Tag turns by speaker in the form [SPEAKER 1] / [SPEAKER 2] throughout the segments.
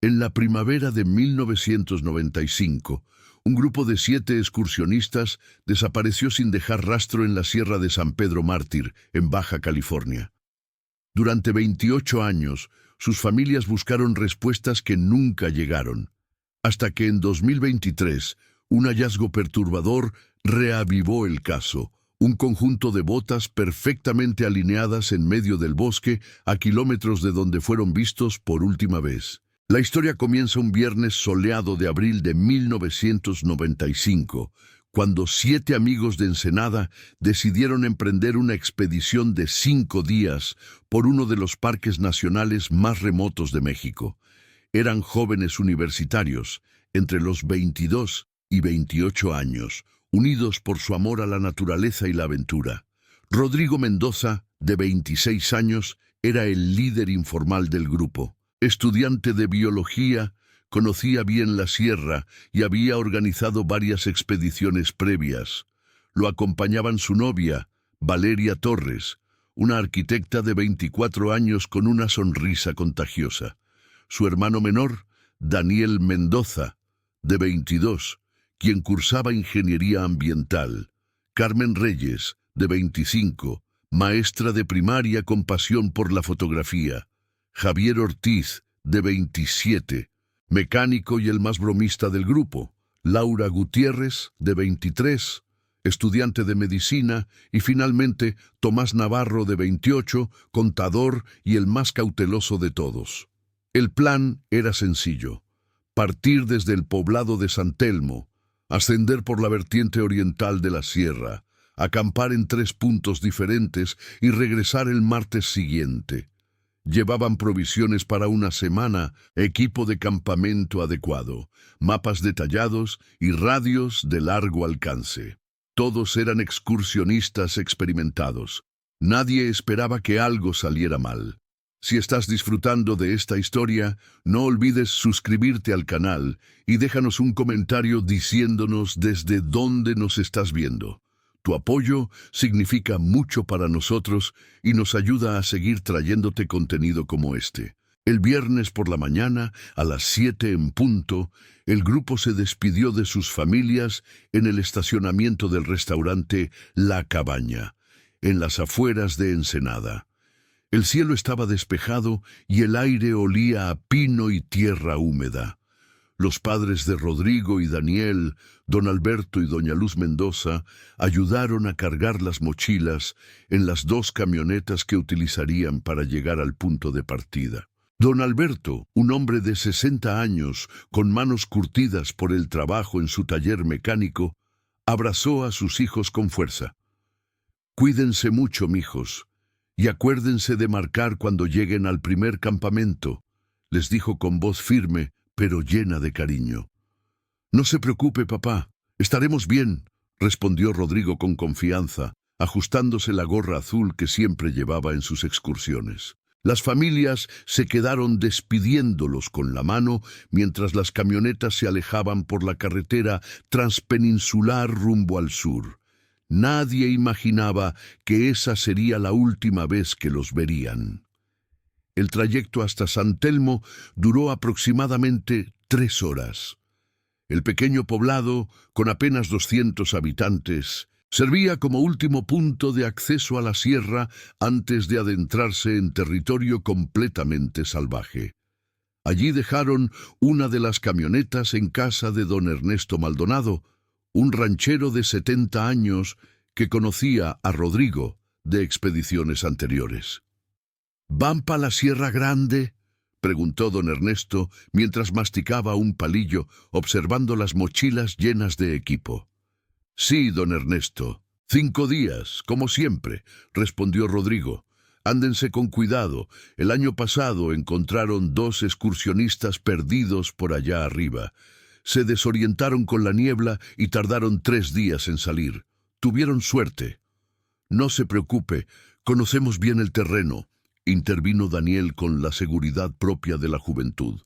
[SPEAKER 1] En la primavera de 1995, un grupo de 7 excursionistas desapareció sin dejar rastro en la Sierra de San Pedro Mártir, en Baja California. Durante 28 años, sus familias buscaron respuestas que nunca llegaron, hasta que en 2023, un hallazgo perturbador reavivó el caso. Un conjunto de botas perfectamente alineadas en medio del bosque, a kilómetros de donde fueron vistos por última vez. La historia comienza un viernes soleado de abril de 1995, cuando 7 amigos de Ensenada decidieron emprender una expedición de 5 días por uno de los parques nacionales más remotos de México. Eran jóvenes universitarios, entre los 22 y 28 años, unidos por su amor a la naturaleza y la aventura. Rodrigo Mendoza, de 26 años, era el líder informal del grupo. Estudiante de biología, conocía bien la sierra y había organizado varias expediciones previas. Lo acompañaban su novia, Valeria Torres, una arquitecta de 24 años con una sonrisa contagiosa. Su hermano menor, Daniel Mendoza, de 22, quien cursaba ingeniería ambiental. Carmen Reyes, de 25, maestra de primaria con pasión por la fotografía. Javier Ortiz, de 27, mecánico y el más bromista del grupo. Laura Gutiérrez, de 23, estudiante de medicina. Y finalmente, Tomás Navarro, de 28, contador y el más cauteloso de todos. El plan era sencillo: partir desde el poblado de San Telmo, ascender por la vertiente oriental de la sierra, acampar en 3 puntos diferentes y regresar el martes siguiente. Llevaban provisiones para una semana, equipo de campamento adecuado, mapas detallados y radios de largo alcance. Todos eran excursionistas experimentados. Nadie esperaba que algo saliera mal. Si estás disfrutando de esta historia, no olvides suscribirte al canal y déjanos un comentario diciéndonos desde dónde nos estás viendo. Tu apoyo significa mucho para nosotros y nos ayuda a seguir trayéndote contenido como este. El viernes por la mañana, a las 7 en punto, el grupo se despidió de sus familias en el estacionamiento del restaurante La Cabaña, en las afueras de Ensenada. El cielo estaba despejado y el aire olía a pino y tierra húmeda. Los padres de Rodrigo y Daniel, don Alberto y doña Luz Mendoza, ayudaron a cargar las mochilas en las 2 camionetas que utilizarían para llegar al punto de partida. Don Alberto, un hombre de 60 años, con manos curtidas por el trabajo en su taller mecánico, abrazó a sus hijos con fuerza. «Cuídense mucho, mijos, y acuérdense de marcar cuando lleguen al primer campamento», les dijo con voz firme, pero llena de cariño. «No se preocupe, papá, estaremos bien», respondió Rodrigo con confianza, ajustándose la gorra azul que siempre llevaba en sus excursiones. Las familias se quedaron despidiéndolos con la mano mientras las camionetas se alejaban por la carretera transpeninsular rumbo al sur. Nadie imaginaba que esa sería la última vez que los verían. El trayecto hasta San Telmo duró aproximadamente 3 horas. El pequeño poblado, con apenas 200 habitantes, servía como último punto de acceso a la sierra antes de adentrarse en territorio completamente salvaje. Allí dejaron una de las camionetas en casa de don Ernesto Maldonado, un ranchero de 70 años que conocía a Rodrigo de expediciones anteriores. «¿Van pa' la Sierra Grande?», preguntó don Ernesto mientras masticaba un palillo, observando las mochilas llenas de equipo. «Sí, don Ernesto, 5 días, como siempre», respondió Rodrigo. «Ándense con cuidado. El año pasado encontraron 2 excursionistas perdidos por allá arriba. Se desorientaron con la niebla y tardaron 3 días en salir. Tuvieron suerte». «No se preocupe, conocemos bien el terreno», intervino Daniel con la seguridad propia de la juventud.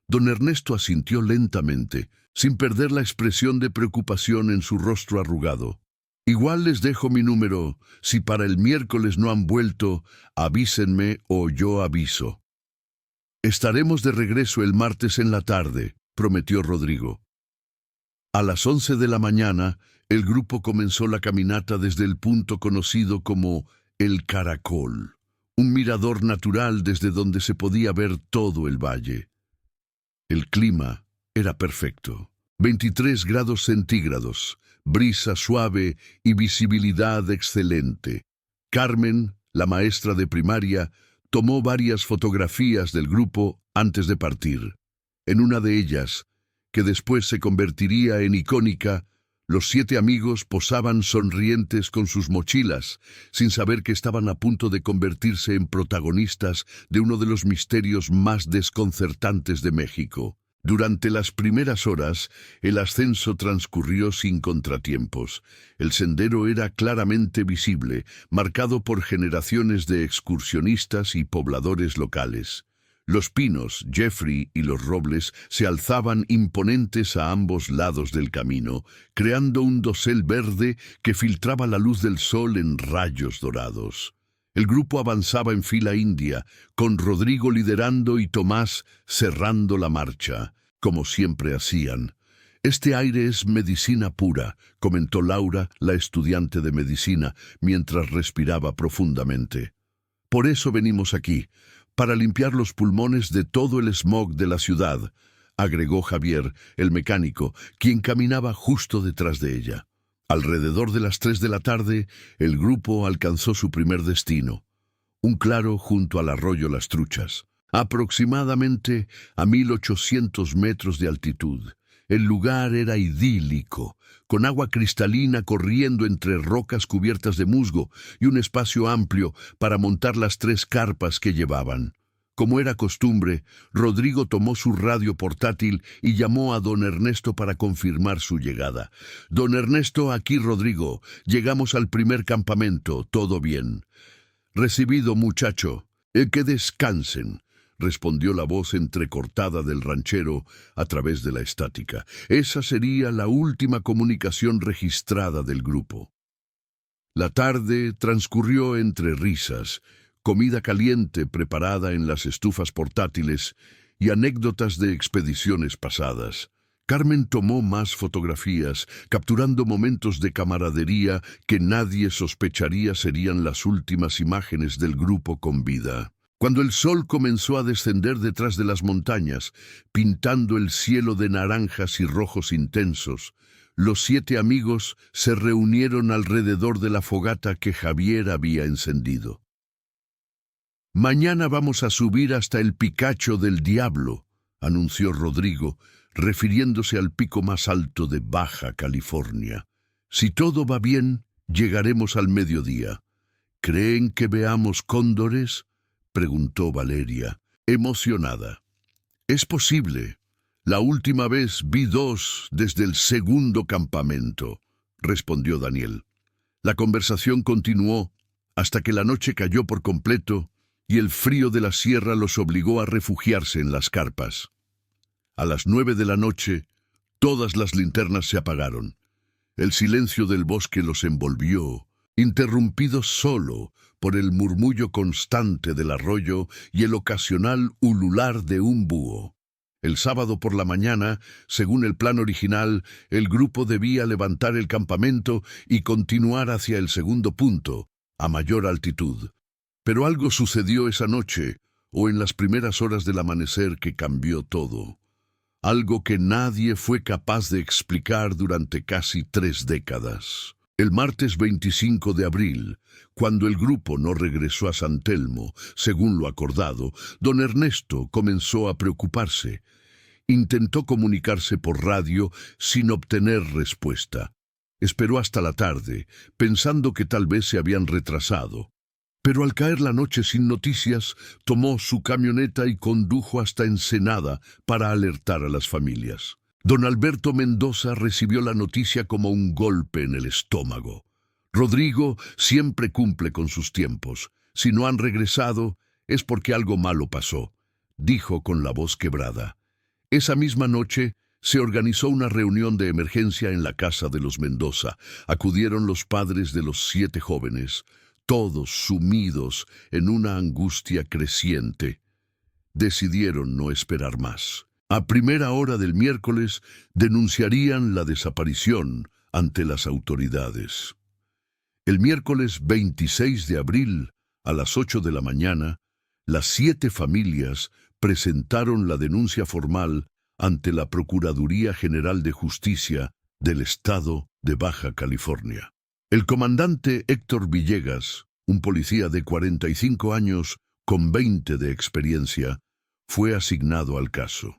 [SPEAKER 1] Don Ernesto asintió lentamente, sin perder la expresión de preocupación en su rostro arrugado. «Igual les dejo mi número. Si para el miércoles no han vuelto, avísenme o yo aviso». Estaremos de regreso el martes en la tarde, prometió Rodrigo. A las 11 de la mañana, el grupo comenzó la caminata desde el punto conocido como El Caracol, un mirador natural desde donde se podía ver todo el valle. El clima era perfecto. 23 grados centígrados, brisa suave y visibilidad excelente. Carmen, la maestra de primaria, tomó varias fotografías del grupo antes de partir. En una de ellas, que después se convertiría en icónica, los 7 amigos posaban sonrientes con sus mochilas, sin saber que estaban a punto de convertirse en protagonistas de uno de los misterios más desconcertantes de México. Durante las primeras horas, el ascenso transcurrió sin contratiempos. El sendero era claramente visible, marcado por generaciones de excursionistas y pobladores locales. Los pinos, Jeffrey y los robles se alzaban imponentes a ambos lados del camino, creando un dosel verde que filtraba la luz del sol en rayos dorados. El grupo avanzaba en fila india, con Rodrigo liderando y Tomás cerrando la marcha, como siempre hacían. «Este aire es medicina pura», comentó Laura, la estudiante de medicina, mientras respiraba profundamente. «Por eso venimos aquí, para limpiar los pulmones de todo el smog de la ciudad», agregó Javier, el mecánico, quien caminaba justo detrás de ella. Alrededor de las 3 de la tarde, el grupo alcanzó su primer destino, un claro junto al arroyo Las Truchas, aproximadamente a 1800 metros de altitud. El lugar era idílico, con agua cristalina corriendo entre rocas cubiertas de musgo y un espacio amplio para montar las 3 carpas que llevaban. Como era costumbre, Rodrigo tomó su radio portátil y llamó a don Ernesto para confirmar su llegada. «Don Ernesto, aquí Rodrigo. Llegamos al primer campamento. Todo bien». «Recibido, muchacho. Que descansen», respondió la voz entrecortada del ranchero a través de la estática. Esa sería la última comunicación registrada del grupo. La tarde transcurrió entre risas, comida caliente preparada en las estufas portátiles y anécdotas de expediciones pasadas. Carmen tomó más fotografías, capturando momentos de camaradería que nadie sospecharía serían las últimas imágenes del grupo con vida. Cuando el sol comenzó a descender detrás de las montañas, pintando el cielo de naranjas y rojos intensos, los 7 amigos se reunieron alrededor de la fogata que Javier había encendido. «Mañana vamos a subir hasta el Picacho del Diablo», anunció Rodrigo, refiriéndose al pico más alto de Baja California. «Si todo va bien, llegaremos al mediodía». «¿Creen que veamos cóndores?», preguntó Valeria, emocionada. «Es posible. La última vez vi 2 desde el segundo campamento», respondió Daniel. La conversación continuó hasta que la noche cayó por completo y el frío de la sierra los obligó a refugiarse en las carpas. A las 9 de la noche, todas las linternas se apagaron. El silencio del bosque los envolvió, interrumpido solo por el murmullo constante del arroyo y el ocasional ulular de un búho. El sábado por la mañana, según el plan original, el grupo debía levantar el campamento y continuar hacia el segundo punto, a mayor altitud. Pero algo sucedió esa noche, o en las primeras horas del amanecer, que cambió todo. Algo que nadie fue capaz de explicar durante casi 3 décadas. El martes 25 de abril, cuando el grupo no regresó a San Telmo, según lo acordado, don Ernesto comenzó a preocuparse. Intentó comunicarse por radio sin obtener respuesta. Esperó hasta la tarde, pensando que tal vez se habían retrasado. Pero al caer la noche sin noticias, tomó su camioneta y condujo hasta Ensenada para alertar a las familias. Don Alberto Mendoza recibió la noticia como un golpe en el estómago. Rodrigo siempre cumple con sus tiempos. Si no han regresado, es porque algo malo pasó, dijo con la voz quebrada. Esa misma noche se organizó una reunión de emergencia en la casa de los Mendoza. Acudieron los padres de los 7 jóvenes, todos sumidos en una angustia creciente. decidieron no esperar más. A primera hora del miércoles denunciarían la desaparición ante las autoridades. El miércoles 26 de abril, a las 8 de la mañana, las 7 familias presentaron la denuncia formal ante la Procuraduría General de Justicia del Estado de Baja California. El comandante Héctor Villegas, un policía de 45 años con 20 de experiencia, fue asignado al caso.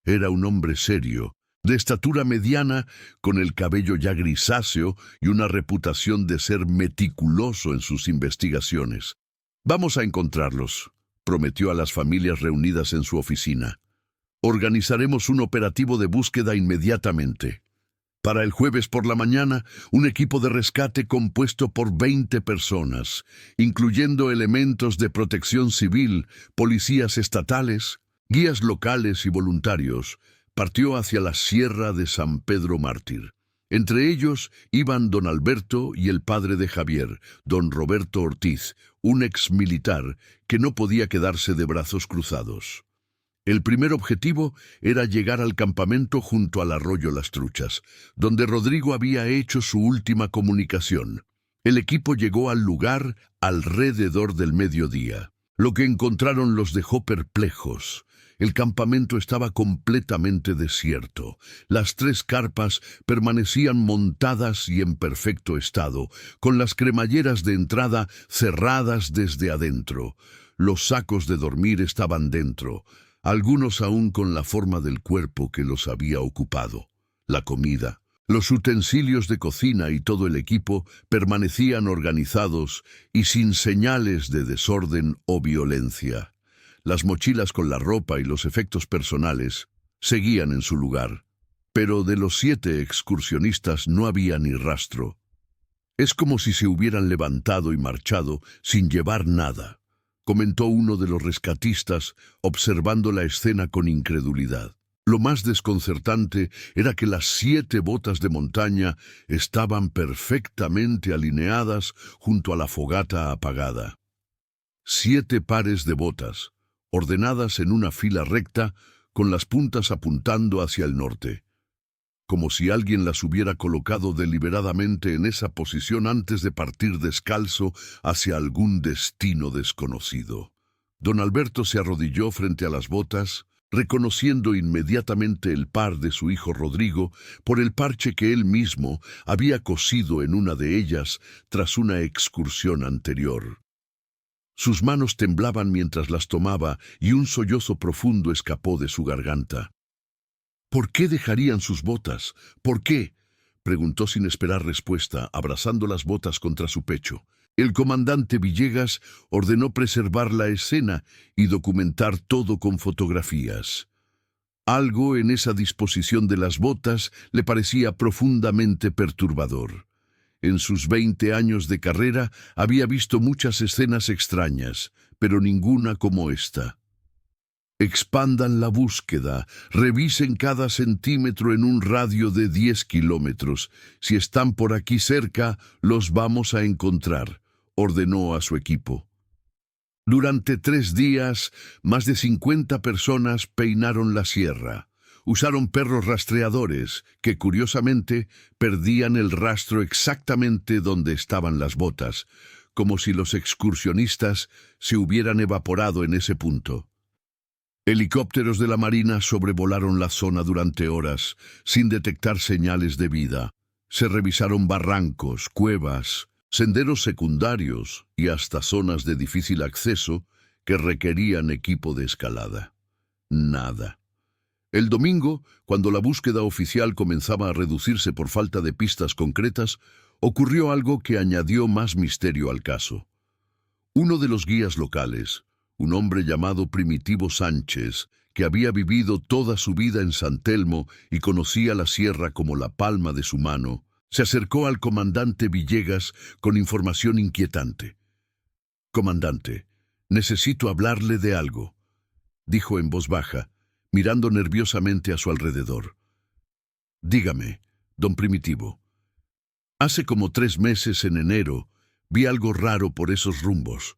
[SPEAKER 1] Era un hombre serio, de estatura mediana, con el cabello ya grisáceo y una reputación de ser meticuloso en sus investigaciones. «Vamos a encontrarlos», prometió a las familias reunidas en su oficina. «Organizaremos un operativo de búsqueda inmediatamente». Para el jueves por la mañana, un equipo de rescate compuesto por 20 personas, incluyendo elementos de protección civil, policías estatales, guías locales y voluntarios, partió hacia la Sierra de San Pedro Mártir. Entre ellos iban don Alberto y el padre de Javier, don Roberto Ortiz, un exmilitar que no podía quedarse de brazos cruzados. El primer objetivo era llegar al campamento junto al arroyo Las Truchas, donde Rodrigo había hecho su última comunicación. El equipo llegó al lugar alrededor del mediodía. Lo que encontraron los dejó perplejos. El campamento estaba completamente desierto. Las 3 carpas permanecían montadas y en perfecto estado, con las cremalleras de entrada cerradas desde adentro. Los sacos de dormir estaban dentro, algunos aún con la forma del cuerpo que los había ocupado. La comida, los utensilios de cocina y todo el equipo permanecían organizados y sin señales de desorden o violencia. Las mochilas con la ropa y los efectos personales seguían en su lugar, pero de los 7 excursionistas no había ni rastro. «Es como si se hubieran levantado y marchado sin llevar nada», comentó uno de los rescatistas, observando la escena con incredulidad. Lo más desconcertante era que las 7 botas de montaña estaban perfectamente alineadas junto a la fogata apagada. 7 pares de botas, ordenadas en una fila recta, con las puntas apuntando hacia el norte, como si alguien las hubiera colocado deliberadamente en esa posición antes de partir descalzo hacia algún destino desconocido. Don Alberto se arrodilló frente a las botas, reconociendo inmediatamente el par de su hijo Rodrigo por el parche que él mismo había cosido en una de ellas tras una excursión anterior. Sus manos temblaban mientras las tomaba y un sollozo profundo escapó de su garganta. «¿Por qué dejarían sus botas? ¿Por qué?», preguntó sin esperar respuesta, abrazando las botas contra su pecho. El comandante Villegas ordenó preservar la escena y documentar todo con fotografías. Algo en esa disposición de las botas le parecía profundamente perturbador. En sus 20 años de carrera había visto muchas escenas extrañas, pero ninguna como esta. «Expandan la búsqueda, revisen cada centímetro en un radio de 10 kilómetros. Si están por aquí cerca, los vamos a encontrar», ordenó a su equipo. Durante 3 días, más de 50 personas peinaron la sierra. Usaron perros rastreadores que, curiosamente, perdían el rastro exactamente donde estaban las botas, como si los excursionistas se hubieran evaporado en ese punto. Helicópteros de la Marina sobrevolaron la zona durante horas, sin detectar señales de vida. Se revisaron barrancos, cuevas, senderos secundarios y hasta zonas de difícil acceso que requerían equipo de escalada. Nada. El domingo, cuando la búsqueda oficial comenzaba a reducirse por falta de pistas concretas, ocurrió algo que añadió más misterio al caso. Uno de los guías locales, un hombre llamado Primitivo Sánchez, que había vivido toda su vida en San Telmo y conocía la sierra como la palma de su mano, se acercó al comandante Villegas con información inquietante. «Comandante, necesito hablarle de algo», dijo en voz baja, mirando nerviosamente a su alrededor. «Dígame, don Primitivo. Hace como 3 meses, en enero, vi algo raro por esos rumbos.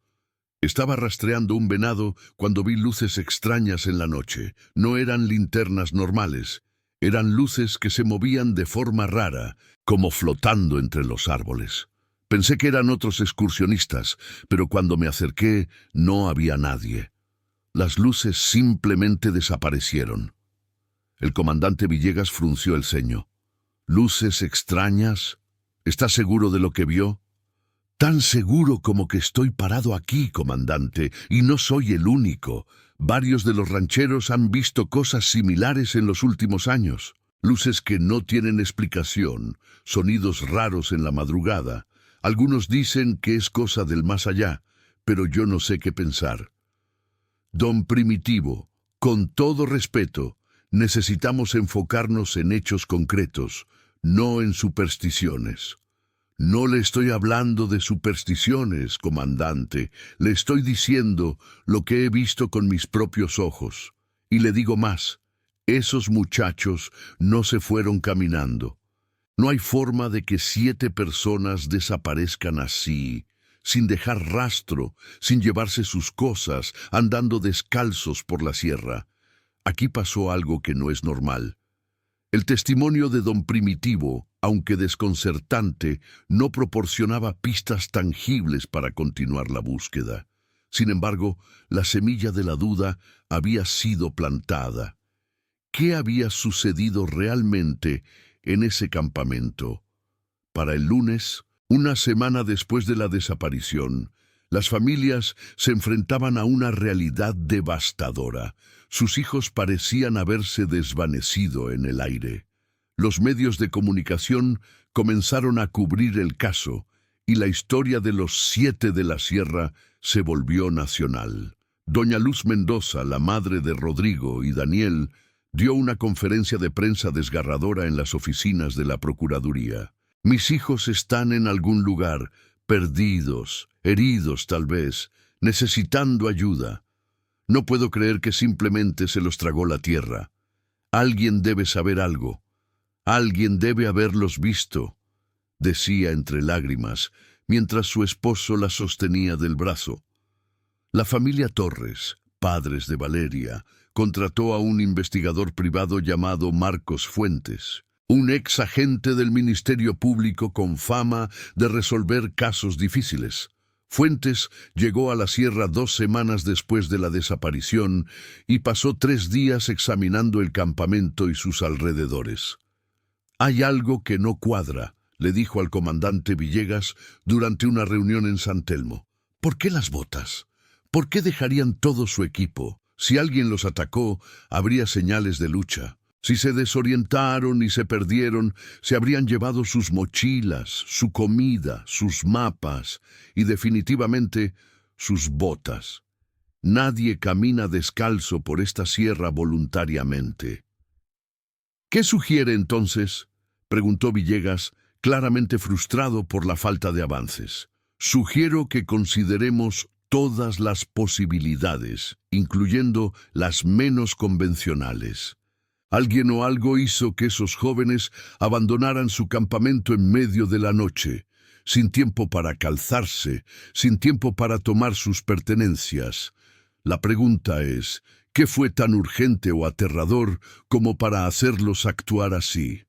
[SPEAKER 1] Estaba rastreando un venado cuando vi luces extrañas en la noche. No eran linternas normales, eran luces que se movían de forma rara, como flotando entre los árboles. Pensé que eran otros excursionistas, pero cuando me acerqué no había nadie. Las luces simplemente desaparecieron. El comandante Villegas frunció el ceño. ¿Luces extrañas? ¿Estás seguro de lo que vio? Tan seguro como que estoy parado aquí, comandante, y no soy el único. Varios de los rancheros han visto cosas similares en los últimos años. Luces que no tienen explicación, sonidos raros en la madrugada. Algunos dicen que es cosa del más allá, pero yo no sé qué pensar. Don Primitivo, con todo respeto, necesitamos enfocarnos en hechos concretos, no en supersticiones. No le estoy hablando de supersticiones, comandante. Le estoy diciendo lo que he visto con mis propios ojos. Y le digo más, esos muchachos no se fueron caminando. No hay forma de que 7 personas desaparezcan así, sin dejar rastro, sin llevarse sus cosas, andando descalzos por la sierra. Aquí pasó algo que no es normal. El testimonio de don Primitivo, aunque desconcertante, no proporcionaba pistas tangibles para continuar la búsqueda. Sin embargo, la semilla de la duda había sido plantada. ¿Qué había sucedido realmente en ese campamento? Para el lunes, una semana después de la desaparición, las familias se enfrentaban a una realidad devastadora. Sus hijos parecían haberse desvanecido en el aire. Los medios de comunicación comenzaron a cubrir el caso y la historia de los 7 de la sierra se volvió nacional. Doña Luz Mendoza, la madre de Rodrigo y Daniel, dio una conferencia de prensa desgarradora en las oficinas de la Procuraduría. Mis hijos están en algún lugar, perdidos, heridos tal vez, necesitando ayuda. No puedo creer que simplemente se los tragó la tierra. Alguien debe saber algo. Alguien debe haberlos visto, decía entre lágrimas, mientras su esposo la sostenía del brazo. La familia Torres, padres de Valeria, contrató a un investigador privado llamado Marcos Fuentes, un ex agente del Ministerio Público con fama de resolver casos difíciles. Fuentes llegó a la sierra 2 semanas después de la desaparición y pasó 3 días examinando el campamento y sus alrededores. «Hay algo que no cuadra», le dijo al comandante Villegas durante una reunión en San Telmo. «¿Por qué las botas? ¿Por qué dejarían todo su equipo? Si alguien los atacó, habría señales de lucha. Si se desorientaron y se perdieron, se habrían llevado sus mochilas, su comida, sus mapas y definitivamente sus botas. Nadie camina descalzo por esta sierra voluntariamente». «¿Qué sugiere entonces?», preguntó Villegas, claramente frustrado por la falta de avances. «Sugiero que consideremos todas las posibilidades, incluyendo las menos convencionales. Alguien o algo hizo que esos jóvenes abandonaran su campamento en medio de la noche, sin tiempo para calzarse, sin tiempo para tomar sus pertenencias. La pregunta es, ¿qué fue tan urgente o aterrador como para hacerlos actuar así?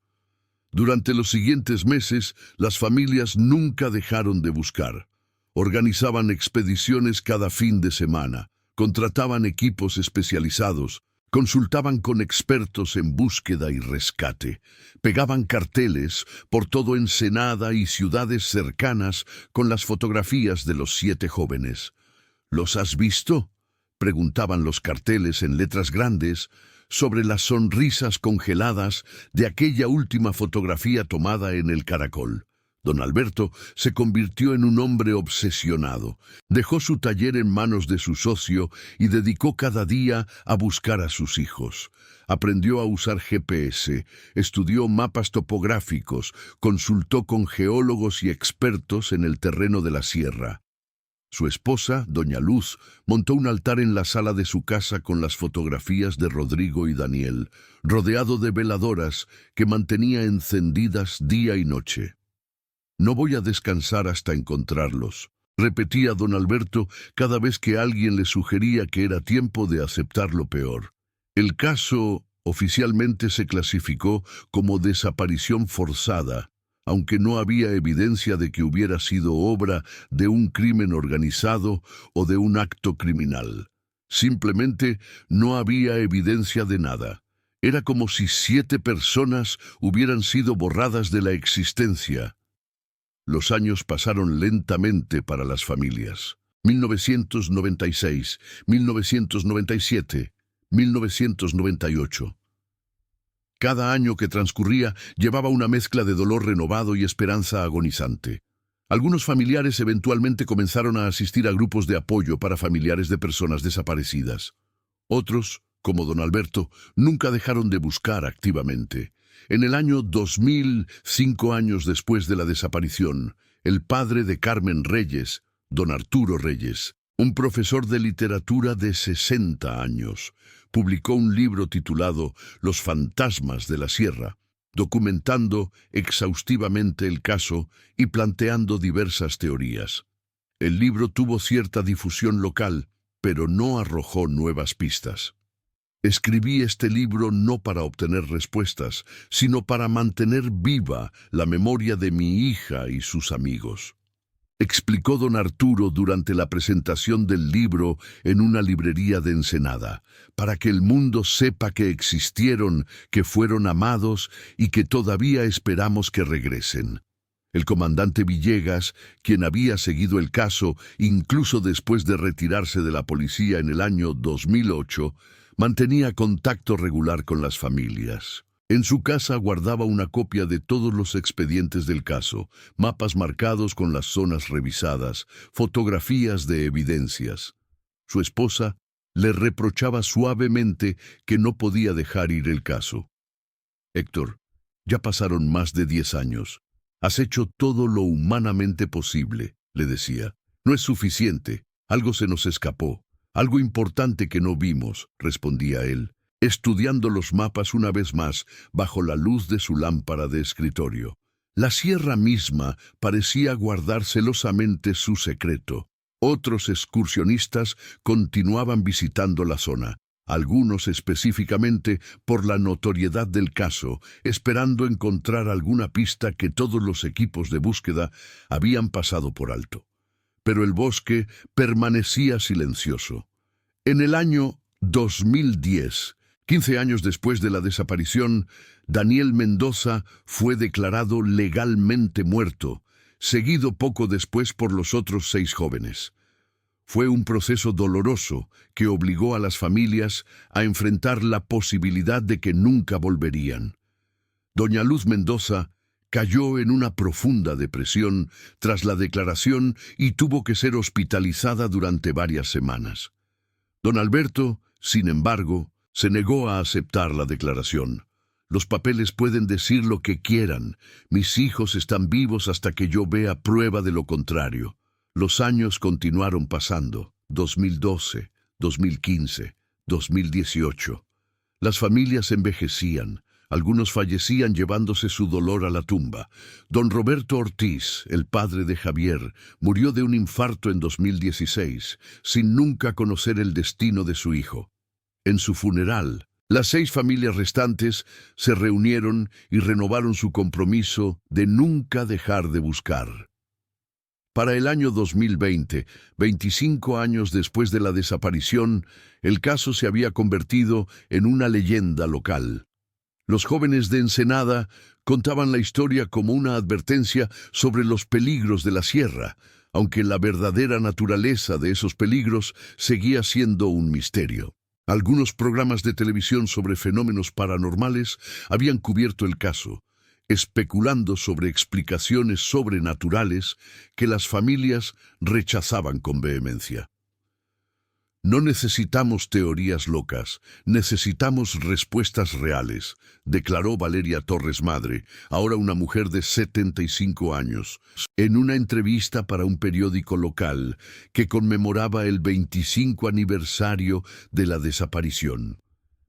[SPEAKER 1] Durante los siguientes meses, las familias nunca dejaron de buscar. Organizaban expediciones cada fin de semana, contrataban equipos especializados, consultaban con expertos en búsqueda y rescate, pegaban carteles por todo Ensenada y ciudades cercanas con las fotografías de los 7 jóvenes. «¿Los has visto?», preguntaban los carteles en letras grandes sobre las sonrisas congeladas de aquella última fotografía tomada en el Caracol. Don Alberto se convirtió en un hombre obsesionado. Dejó su taller en manos de su socio y dedicó cada día a buscar a sus hijos. Aprendió a usar GPS, estudió mapas topográficos, consultó con geólogos y expertos en el terreno de la sierra. Su esposa, doña Luz, montó un altar en la sala de su casa con las fotografías de Rodrigo y Daniel, rodeado de veladoras que mantenía encendidas día y noche. «No voy a descansar hasta encontrarlos», repetía don Alberto cada vez que alguien le sugería que era tiempo de aceptar lo peor. El caso oficialmente se clasificó como desaparición forzada, aunque no había evidencia de que hubiera sido obra de un crimen organizado o de un acto criminal. Simplemente no había evidencia de nada. Era como si 7 personas hubieran sido borradas de la existencia. Los años pasaron lentamente para las familias. 1996, 1997, 1998. Cada año que transcurría llevaba una mezcla de dolor renovado y esperanza agonizante. Algunos familiares eventualmente comenzaron a asistir a grupos de apoyo para familiares de personas desaparecidas. Otros, como don Alberto, nunca dejaron de buscar activamente. En el año 2000, 5 años después de la desaparición, el padre de Carmen Reyes, don Arturo Reyes, un profesor de literatura de 60 años, publicó un libro titulado Los fantasmas de la sierra, documentando exhaustivamente el caso y planteando diversas teorías. El libro tuvo cierta difusión local, pero no arrojó nuevas pistas. Escribí este libro no para obtener respuestas, sino para mantener viva la memoria de mi hija y sus amigos, explicó don Arturo durante la presentación del libro en una librería de Ensenada, para que el mundo sepa que existieron, que fueron amados y que todavía esperamos que regresen. El comandante Villegas, quien había seguido el caso incluso después de retirarse de la policía en el año 2008, mantenía contacto regular con las familias. En su casa guardaba una copia de todos los expedientes del caso, mapas marcados con las zonas revisadas, fotografías de evidencias. Su esposa le reprochaba suavemente que no podía dejar ir el caso. «Héctor, ya pasaron más de 10 años. Has hecho todo lo humanamente posible», le decía. «No es suficiente. Algo se nos escapó. Algo importante que no vimos», respondía él, estudiando los mapas una vez más bajo la luz de su lámpara de escritorio. La sierra misma parecía guardar celosamente su secreto. Otros excursionistas continuaban visitando la zona, algunos específicamente por la notoriedad del caso, esperando encontrar alguna pista que todos los equipos de búsqueda habían pasado por alto. Pero el bosque permanecía silencioso. En el año 2010, 15 años después de la desaparición, Daniel Mendoza fue declarado legalmente muerto, seguido poco después por los otros 6 jóvenes. Fue un proceso doloroso que obligó a las familias a enfrentar la posibilidad de que nunca volverían. Doña Luz Mendoza cayó en una profunda depresión tras la declaración y tuvo que ser hospitalizada durante varias semanas. Don Alberto, sin embargo, se negó a aceptar la declaración. «Los papeles pueden decir lo que quieran. Mis hijos están vivos hasta que yo vea prueba de lo contrario». Los años continuaron pasando. 2012, 2015, 2018. Las familias envejecían. Algunos fallecían llevándose su dolor a la tumba. Don Roberto Ortiz, el padre de Javier, murió de un infarto en 2016, sin nunca conocer el destino de su hijo. En su funeral, las 6 familias restantes se reunieron y renovaron su compromiso de nunca dejar de buscar. Para el año 2020, 25 años después de la desaparición, el caso se había convertido en una leyenda local. Los jóvenes de Ensenada contaban la historia como una advertencia sobre los peligros de la sierra, aunque la verdadera naturaleza de esos peligros seguía siendo un misterio. Algunos programas de televisión sobre fenómenos paranormales habían cubierto el caso, especulando sobre explicaciones sobrenaturales que las familias rechazaban con vehemencia. «No necesitamos teorías locas, necesitamos respuestas reales», declaró Valeria Torres Madre, ahora una mujer de 75 años, en una entrevista para un periódico local que conmemoraba el 25 aniversario de la desaparición.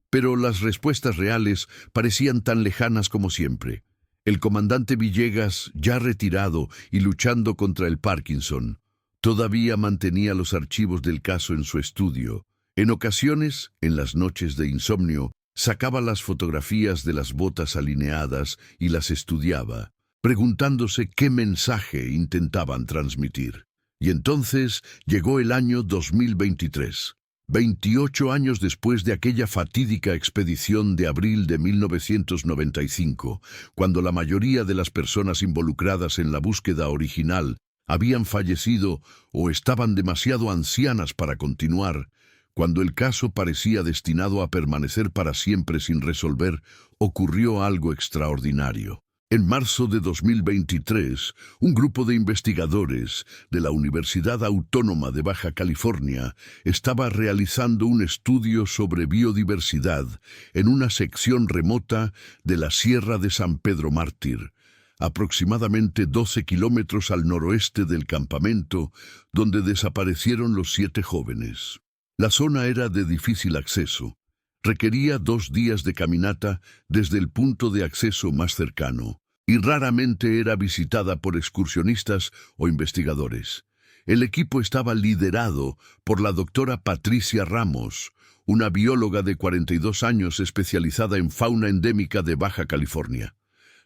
[SPEAKER 1] Pero las respuestas reales parecían tan lejanas como siempre. El comandante Villegas, ya retirado y luchando contra el Parkinson, Todavía mantenía los archivos del caso en su estudio. En ocasiones, en las noches de insomnio, sacaba las fotografías de las botas alineadas y las estudiaba, preguntándose qué mensaje intentaban transmitir. Y entonces llegó el año 2023. 28 años después de aquella fatídica expedición de abril de 1995, cuando la mayoría de las personas involucradas en la búsqueda original habían fallecido o estaban demasiado ancianas para continuar, cuando el caso parecía destinado a permanecer para siempre sin resolver, ocurrió algo extraordinario. En marzo de 2023, un grupo de investigadores de la Universidad Autónoma de Baja California estaba realizando un estudio sobre biodiversidad en una sección remota de la Sierra de San Pedro Mártir, aproximadamente 12 kilómetros al noroeste del campamento donde desaparecieron los 7 jóvenes. La zona era de difícil acceso. Requería 2 días de caminata desde el punto de acceso más cercano, y raramente era visitada por excursionistas o investigadores. El equipo estaba liderado por la doctora Patricia Ramos, una bióloga de 42 años especializada en fauna endémica de Baja California.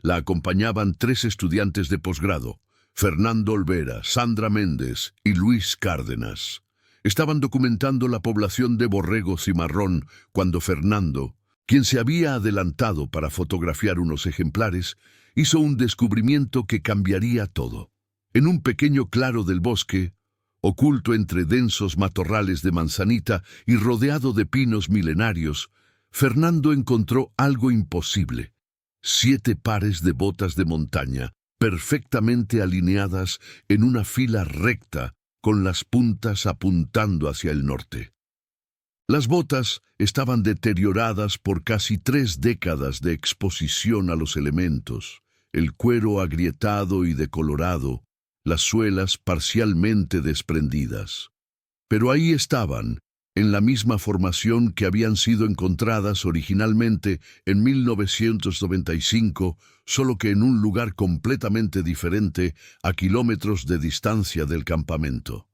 [SPEAKER 1] La acompañaban 3 estudiantes de posgrado, Fernando Olvera, Sandra Méndez y Luis Cárdenas. Estaban documentando la población de borrego cimarrón cuando Fernando, quien se había adelantado para fotografiar unos ejemplares, hizo un descubrimiento que cambiaría todo. En un pequeño claro del bosque, oculto entre densos matorrales de manzanita y rodeado de pinos milenarios, Fernando encontró algo imposible: 7 pares de botas de montaña, perfectamente alineadas en una fila recta, con las puntas apuntando hacia el norte. Las botas estaban deterioradas por casi 3 décadas de exposición a los elementos, el cuero agrietado y decolorado, las suelas parcialmente desprendidas. Pero ahí estaban, en la misma formación que habían sido encontradas originalmente en 1995, solo que en un lugar completamente diferente, a kilómetros de distancia del campamento.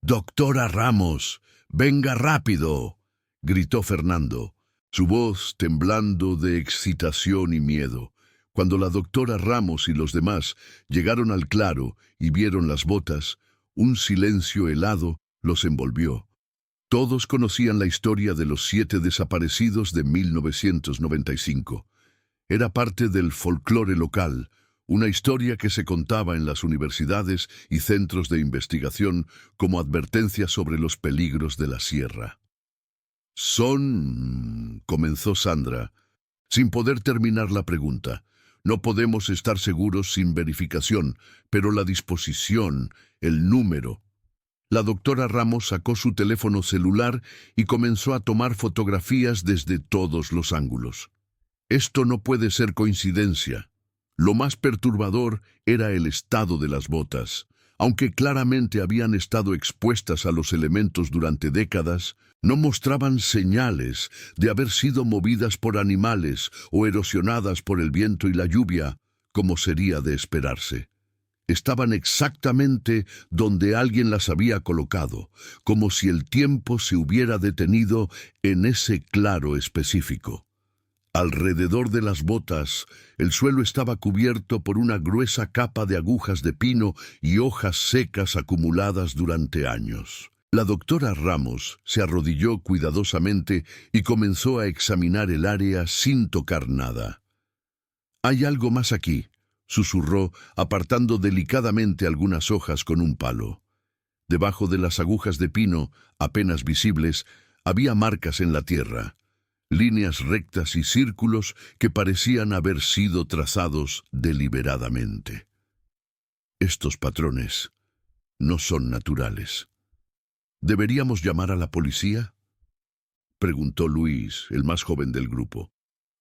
[SPEAKER 1] «¡Doctora Ramos, venga rápido!», gritó Fernando, su voz temblando de excitación y miedo. Cuando la doctora Ramos y los demás llegaron al claro y vieron las botas, un silencio helado los envolvió. Todos conocían la historia de los 7 desaparecidos de 1995. Era parte del folclore local, una historia que se contaba en las universidades y centros de investigación como advertencia sobre los peligros de la sierra. Comenzó Sandra, sin poder terminar la pregunta. No podemos estar seguros sin verificación, pero la disposición, el número. La doctora Ramos sacó su teléfono celular y comenzó a tomar fotografías desde todos los ángulos. Esto no puede ser coincidencia. Lo más perturbador era el estado de las botas. Aunque claramente habían estado expuestas a los elementos durante décadas, no mostraban señales de haber sido movidas por animales o erosionadas por el viento y la lluvia, como sería de esperarse. Estaban exactamente donde alguien las había colocado, como si el tiempo se hubiera detenido en ese claro específico. Alrededor de las botas, el suelo estaba cubierto por una gruesa capa de agujas de pino y hojas secas acumuladas durante años. La doctora Ramos se arrodilló cuidadosamente y comenzó a examinar el área sin tocar nada. «Hay algo más aquí», susurró, apartando delicadamente algunas hojas con un palo. Debajo de las agujas de pino, apenas visibles, había marcas en la tierra. Líneas rectas y círculos que parecían haber sido trazados deliberadamente. Estos patrones no son naturales. ¿Deberíamos llamar a la policía?, preguntó Luis, el más joven del grupo.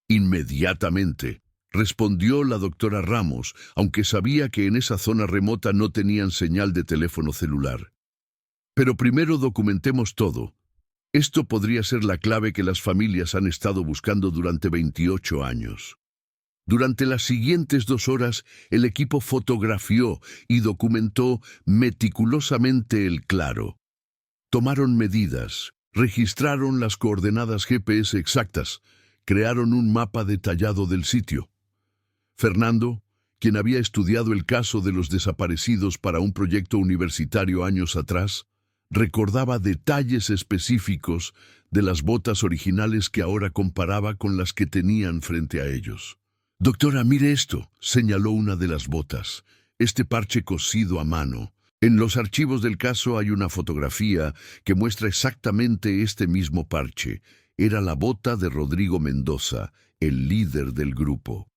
[SPEAKER 1] «Inmediatamente», respondió la doctora Ramos, aunque sabía que en esa zona remota no tenían señal de teléfono celular. «Pero primero documentemos todo. Esto podría ser la clave que las familias han estado buscando durante 28 años. Durante las siguientes 2 horas, el equipo fotografió y documentó meticulosamente el claro. Tomaron medidas, registraron las coordenadas GPS exactas, crearon un mapa detallado del sitio. Fernando, quien había estudiado el caso de los desaparecidos para un proyecto universitario años atrás, recordaba detalles específicos de las botas originales que ahora comparaba con las que tenían frente a ellos. «Doctora, mire esto», señaló una de las botas, «este parche cosido a mano. En los archivos del caso hay una fotografía que muestra exactamente este mismo parche. Era la bota de Rodrigo Mendoza, el líder del grupo».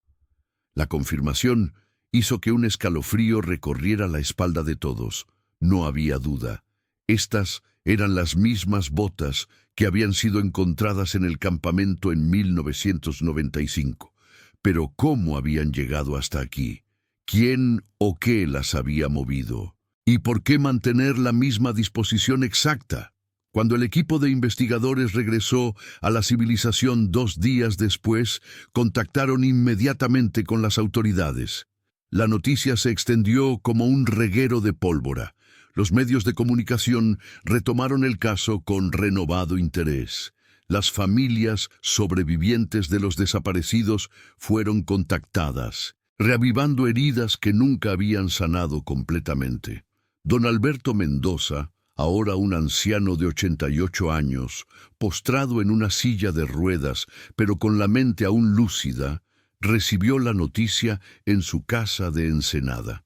[SPEAKER 1] La confirmación hizo que un escalofrío recorriera la espalda de todos. No había duda. Estas eran las mismas botas que habían sido encontradas en el campamento en 1995. Pero ¿cómo habían llegado hasta aquí? ¿Quién o qué las había movido? ¿Y por qué mantener la misma disposición exacta? Cuando el equipo de investigadores regresó a la civilización 2 días después, contactaron inmediatamente con las autoridades. La noticia se extendió como un reguero de pólvora. Los medios de comunicación retomaron el caso con renovado interés. Las familias sobrevivientes de los desaparecidos fueron contactadas, reavivando heridas que nunca habían sanado completamente. Don Alberto Mendoza, ahora un anciano de 88 años, postrado en una silla de ruedas, pero con la mente aún lúcida, recibió la noticia en su casa de Ensenada.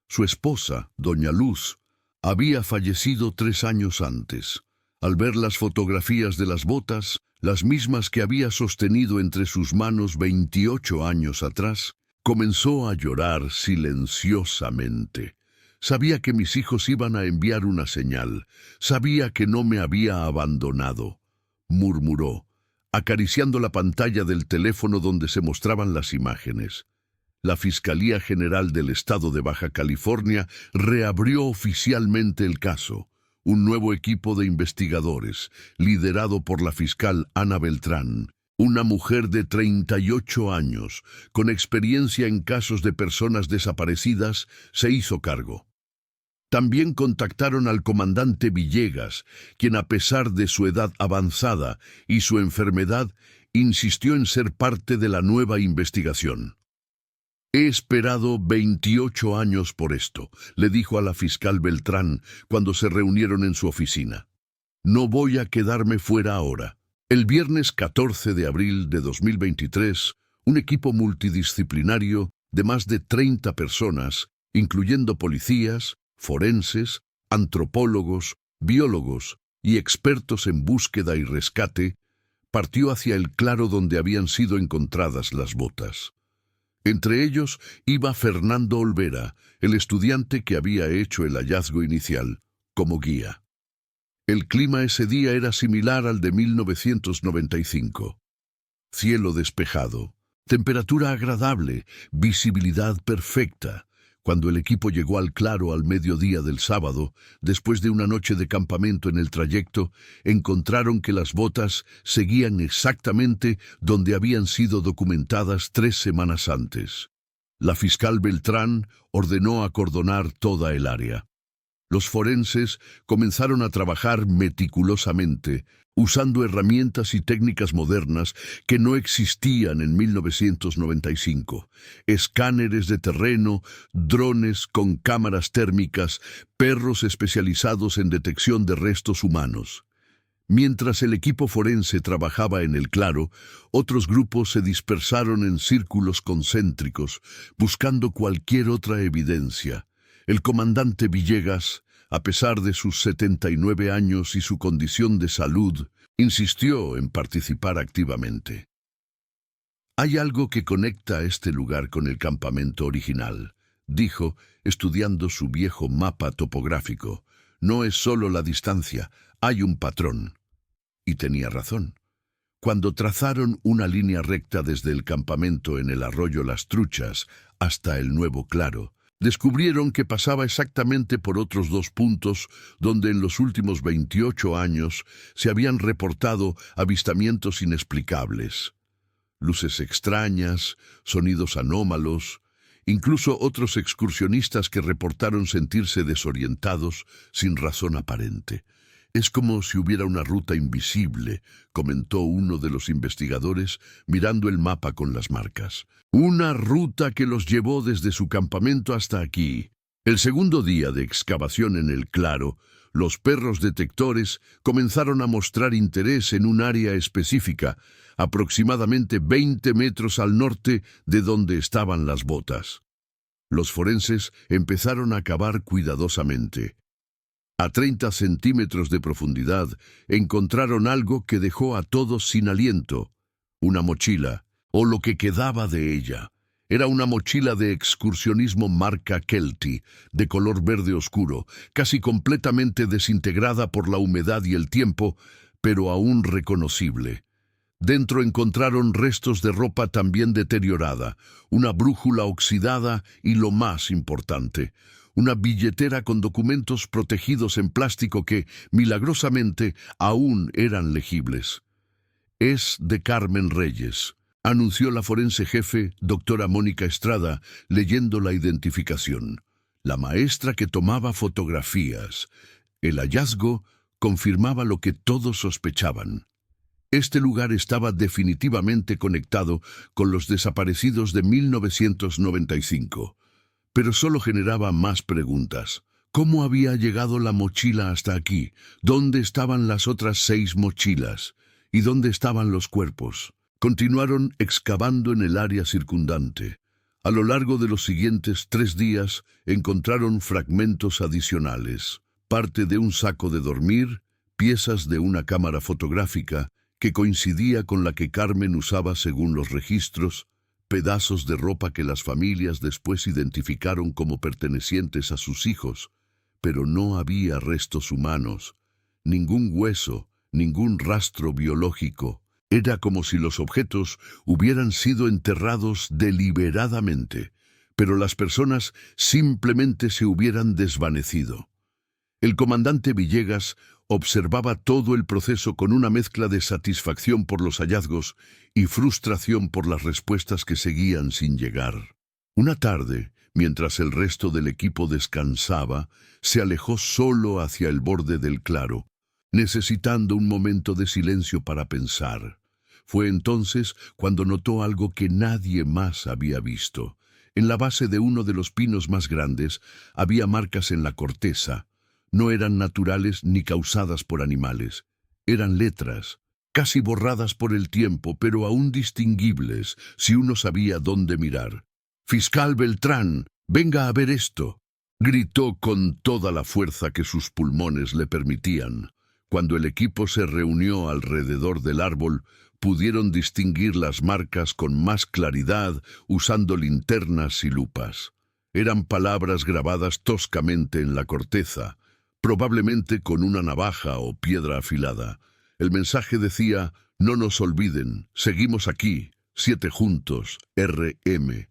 [SPEAKER 1] Su esposa, doña Luz, había fallecido 3 años antes. Al ver las fotografías de las botas, las mismas que había sostenido entre sus manos 28 años atrás, comenzó a llorar silenciosamente. «Sabía que mis hijos iban a enviar una señal. Sabía que no me había abandonado», murmuró, acariciando la pantalla del teléfono donde se mostraban las imágenes. La Fiscalía General del Estado de Baja California reabrió oficialmente el caso. Un nuevo equipo de investigadores, liderado por la fiscal Ana Beltrán, una mujer de 38 años, con experiencia en casos de personas desaparecidas, se hizo cargo. También contactaron al comandante Villegas, quien a pesar de su edad avanzada y su enfermedad, insistió en ser parte de la nueva investigación. «He esperado 28 años por esto», le dijo a la fiscal Beltrán cuando se reunieron en su oficina. «No voy a quedarme fuera ahora». El viernes 14 de abril de 2023, un equipo multidisciplinario de más de 30 personas, incluyendo policías, forenses, antropólogos, biólogos y expertos en búsqueda y rescate, partió hacia el claro donde habían sido encontradas las botas. Entre ellos iba Fernando Olvera, el estudiante que había hecho el hallazgo inicial, como guía. El clima ese día era similar al de 1995. Cielo despejado, temperatura agradable, visibilidad perfecta. Cuando el equipo llegó al claro al mediodía del sábado, después de una noche de campamento en el trayecto, encontraron que las botas seguían exactamente donde habían sido documentadas 3 semanas antes. La fiscal Beltrán ordenó acordonar toda el área. Los forenses comenzaron a trabajar meticulosamente, usando herramientas y técnicas modernas que no existían en 1995. Escáneres de terreno, drones con cámaras térmicas, perros especializados en detección de restos humanos. Mientras el equipo forense trabajaba en el claro, otros grupos se dispersaron en círculos concéntricos, buscando cualquier otra evidencia. El comandante Villegas, a pesar de sus 79 años y su condición de salud, insistió en participar activamente. «Hay algo que conecta a este lugar con el campamento original», dijo, estudiando su viejo mapa topográfico. «No es solo la distancia, hay un patrón». Y tenía razón. Cuando trazaron una línea recta desde el campamento en el arroyo Las Truchas hasta el nuevo claro, descubrieron que pasaba exactamente por otros 2 puntos donde en los últimos 28 años se habían reportado avistamientos inexplicables. luces extrañas, sonidos anómalos, incluso otros excursionistas que reportaron sentirse desorientados sin razón aparente. «Es como si hubiera una ruta invisible», comentó uno de los investigadores mirando el mapa con las marcas. «Una ruta que los llevó desde su campamento hasta aquí». El segundo día de excavación en el claro, los perros detectores comenzaron a mostrar interés en un área específica, aproximadamente 20 metros al norte de donde estaban las botas. Los forenses empezaron a cavar cuidadosamente. A 30 centímetros de profundidad encontraron algo que dejó a todos sin aliento: una mochila, o lo que quedaba de ella. Era una mochila de excursionismo marca Kelty, de color verde oscuro, casi completamente desintegrada por la humedad y el tiempo, pero aún reconocible. Dentro encontraron restos de ropa también deteriorada, una brújula oxidada y, lo más importante, una billetera con documentos protegidos en plástico que, milagrosamente, aún eran legibles. «Es de Carmen Reyes», anunció la forense jefe, doctora Mónica Estrada, leyendo la identificación. La maestra que tomaba fotografías. El hallazgo confirmaba lo que todos sospechaban. Este lugar estaba definitivamente conectado con los desaparecidos de 1995. Pero solo generaba más preguntas. ¿Cómo había llegado la mochila hasta aquí? ¿Dónde estaban las otras 6 mochilas? ¿Y dónde estaban los cuerpos? Continuaron excavando en el área circundante. A lo largo de los siguientes 3 días encontraron fragmentos adicionales, parte de un saco de dormir, piezas de una cámara fotográfica que coincidía con la que Carmen usaba según los registros, pedazos de ropa que las familias después identificaron como pertenecientes a sus hijos, pero no había restos humanos, ningún hueso, ningún rastro biológico. Era como si los objetos hubieran sido enterrados deliberadamente, pero las personas simplemente se hubieran desvanecido. El comandante Villegas observaba todo el proceso con una mezcla de satisfacción por los hallazgos y frustración por las respuestas que seguían sin llegar. Una tarde, mientras el resto del equipo descansaba, se alejó solo hacia el borde del claro, necesitando un momento de silencio para pensar. Fue entonces cuando notó algo que nadie más había visto. En la base de uno de los pinos más grandes había marcas en la corteza. No eran naturales ni causadas por animales. Eran letras, casi borradas por el tiempo, pero aún distinguibles si uno sabía dónde mirar. «Fiscal Beltrán, venga a ver esto», gritó con toda la fuerza que sus pulmones le permitían. Cuando el equipo se reunió alrededor del árbol, pudieron distinguir las marcas con más claridad usando linternas y lupas. Eran palabras grabadas toscamente en la corteza, probablemente con una navaja o piedra afilada. El mensaje decía: «No nos olviden, seguimos aquí, 7 juntos, R.M.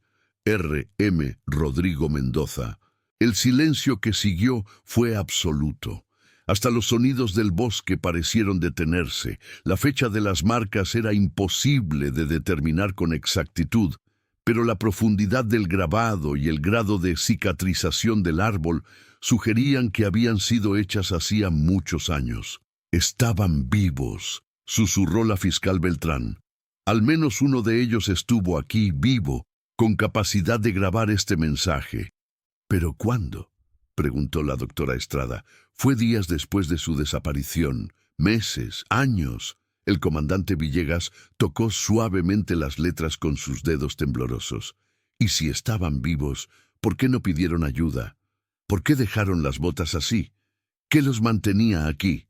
[SPEAKER 1] Rodrigo Mendoza». El silencio que siguió fue absoluto. Hasta los sonidos del bosque parecieron detenerse. La fecha de las marcas era imposible de determinar con exactitud, pero la profundidad del grabado y el grado de cicatrización del árbol sugerían que habían sido hechas hacía muchos años. «Estaban vivos», susurró la fiscal Beltrán. «Al menos uno de ellos estuvo aquí vivo, con capacidad de grabar este mensaje». «¿Pero cuándo?», preguntó la doctora Estrada. «Fue días después de su desaparición, meses, años». El comandante Villegas tocó suavemente las letras con sus dedos temblorosos. «Y si estaban vivos, ¿por qué no pidieron ayuda? ¿Por qué dejaron las botas así? ¿Qué los mantenía aquí?».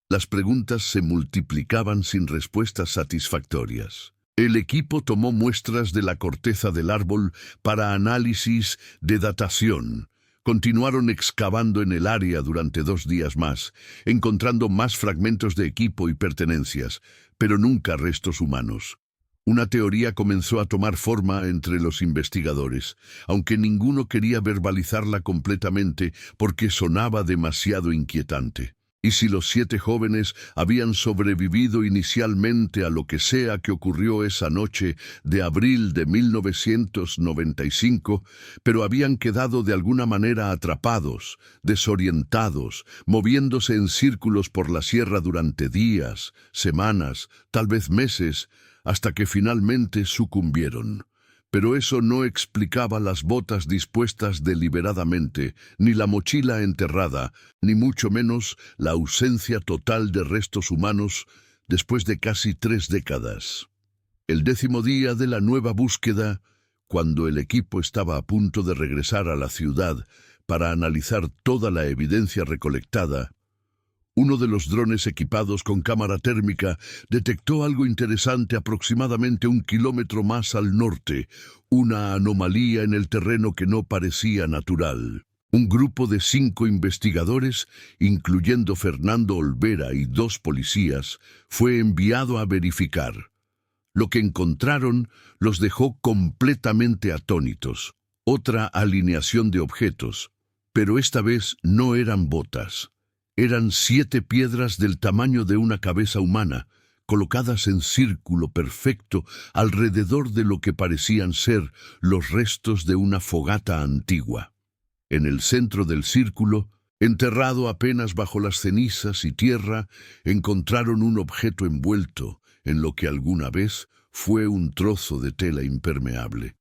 [SPEAKER 1] Las preguntas se multiplicaban sin respuestas satisfactorias. El equipo tomó muestras de la corteza del árbol para análisis de datación. Continuaron excavando en el área durante 2 días más, encontrando más fragmentos de equipo y pertenencias, pero nunca restos humanos. Una teoría comenzó a tomar forma entre los investigadores, aunque ninguno quería verbalizarla completamente porque sonaba demasiado inquietante. Y si los 7 jóvenes habían sobrevivido inicialmente a lo que sea que ocurrió esa noche de abril de 1995, pero habían quedado de alguna manera atrapados, desorientados, moviéndose en círculos por la sierra durante días, semanas, tal vez meses, hasta que finalmente sucumbieron. Pero eso no explicaba las botas dispuestas deliberadamente, ni la mochila enterrada, ni mucho menos la ausencia total de restos humanos después de casi 3 décadas. El 10º día de la nueva búsqueda, cuando el equipo estaba a punto de regresar a la ciudad para analizar toda la evidencia recolectada, uno de los drones equipados con cámara térmica detectó algo interesante aproximadamente 1 kilómetro más al norte, una anomalía en el terreno que no parecía natural. Un grupo de 5 investigadores, incluyendo Fernando Olvera y 2 policías, fue enviado a verificar. Lo que encontraron los dejó completamente atónitos. Otra alineación de objetos, pero esta vez no eran botas. Eran 7 piedras del tamaño de una cabeza humana, colocadas en círculo perfecto alrededor de lo que parecían ser los restos de una fogata antigua. En el centro del círculo, enterrado apenas bajo las cenizas y tierra, encontraron un objeto envuelto en lo que alguna vez fue un trozo de tela impermeable.